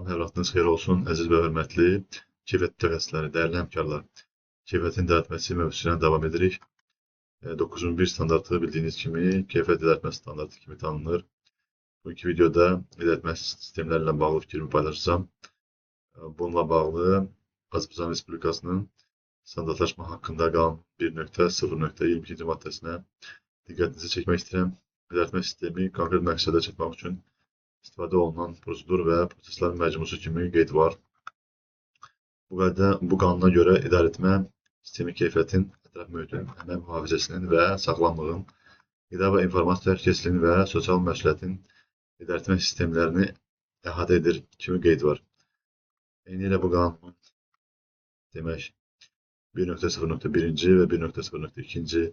Hər vaxtınız xeyir olsun, əziz və hörmətli keyfiyyət mütəxəssisləri, dəyərli həmkarlar. Keyfiyyətin idarəetməsi mövzusundan davam edirik. 9001 standartı bildiyiniz kimi keyfiyyət idarəetmə standartı kimi tanınır. Bugünkü videoda idarəetmə sistemlərlə bağlı fikrimi paylaşacağım. Bununla bağlı Azərbaycan Respublikasının standartlaşma haqqında qanun 1.0.22-ci maddəsinə diqqətinizi çəkmək istəyirəm. İdarəetmə sistemi konkret məqsədə çatmaq üçün istifadə olunan prosedur və proseslərin məcmusu kimi qeyd var. Bu qanuna görə idarəetmə sistemi keyfiyyətin, ətraf mühitin, əmək mühafizəsinin və sağlamlığın, qida və informasiya təhlükəsizliyinin və sosial məsuliyyətin idarəetmə sistemlərini əhatə edir kimi qeyd var. Eynilə bu qanunun demək 1.0.1 və 1.0.2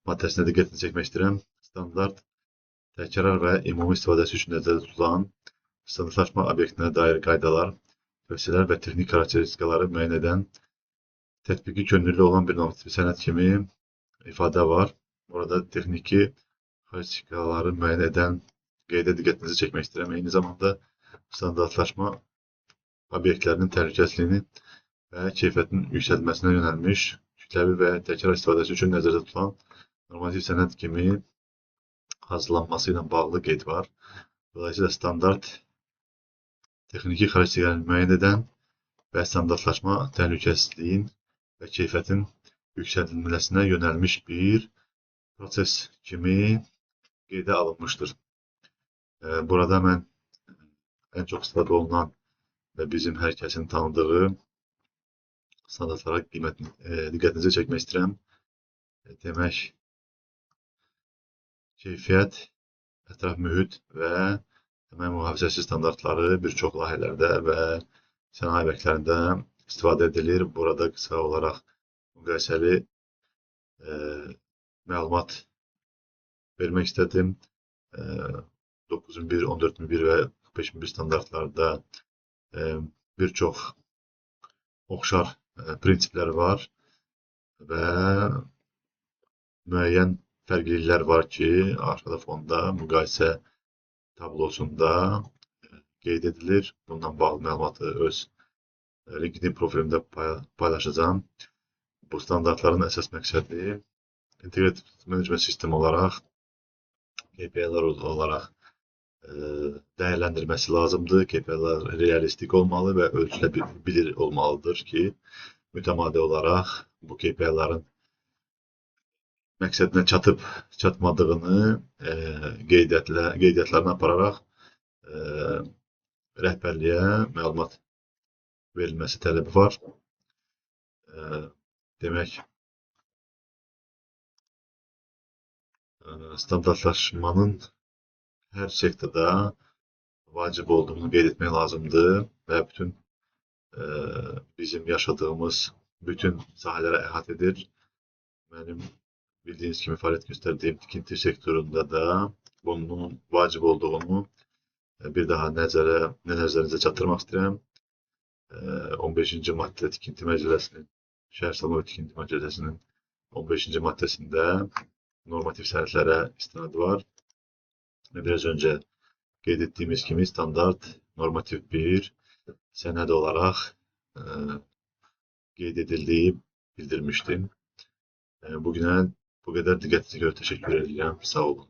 maddəsinə diqqətini çəkmək istəyirəm. Standart təkrar və ümumi istifadəsi üçün nəzərdə tutulan standartlaşma obyektinə dair qaydalar, tövsiyələr və texnik xarakteristikaları müəyyən edən tətbiqi könüllü olan bir normativ sənəd kimi ifadə var. Burada texniki xarakteristikaları müəyyən edən qeydə diqqətinizi çəkmək istəyirəm. Eyni zamanda standartlaşma obyektlərinin təhlükəsizliyini və keyfiyyətin yüksəlməsinə yönəlmiş kütləvi və təkrar istifadəsi üçün nəzərdə tutulan normativ sənəd kimi hazırlanması ilə bağlı qeyd var. Dolayısıyla standart texniki xarakteristikaları müəyyən edən və standartlaşma təhlükəsizliyin və keyfiyyətin yüksəldilməsinə yönəlmiş bir proses kimi qeydə alınmışdır. Burada mən ən çox istifadə olunan və bizim hər kəsin tanıdığı standartlara diqqətinizi çəkmək istəyirəm. Demək, keyfiyyət, ətraf mühit və əmək mühafizəsi standartları bir çox layihələrdə və sənaye obyektlərində istifadə edilir. Burada qısa olaraq müqayisəli məlumat vermək istədim. 9001, 14001 və 45001 standartlarda bir çox oxşar prinsiplər var və müəyyən fərqliliklər var ki, arxada fonda müqayisə tablosunda qeyd edilir. Bundan bağlı məlumatı öz LinkedIn profilimdə paylaşacağım. Bu standartların əsas məqsədi integrated management sistemi olaraq, KPI-lər olaraq dəyərləndirməsi lazımdır. KPI-lər realistik olmalı və ölçüləbilir olmalıdır ki, mütəmadi olaraq bu KPI-lərin məqsədinə çatmadığını qeydiyyatlarına apararaq rəhbərliyə məlumat verilməsi tələbi var. Demək, standartlaşmanın hər sektorda vacib olduğunu qeyd etmək lazımdır və bütün bizim yaşadığımız bütün sahələrə əhatə edir. Mənim bildiyiniz kimi fəaliyyət göstərdiyim tikinti sektorunda da bunun vacib olduğunu bir daha nəzərinizə çatdırmaq istəyirəm. 15-ci maddə tikinti məcəlləsinin, şəhər salma və tikinti məcəlləsinin 15-ci maddəsində normativ sənədlərə istinad var. Biraz öncə qeyd etdiyimiz kimi standart normativ bir sənəd olaraq qeyd edildiyi bildirmişdim. Bugünə bu qədər, diqqətinizə görə təşəkkür edirəm. Sağ olun.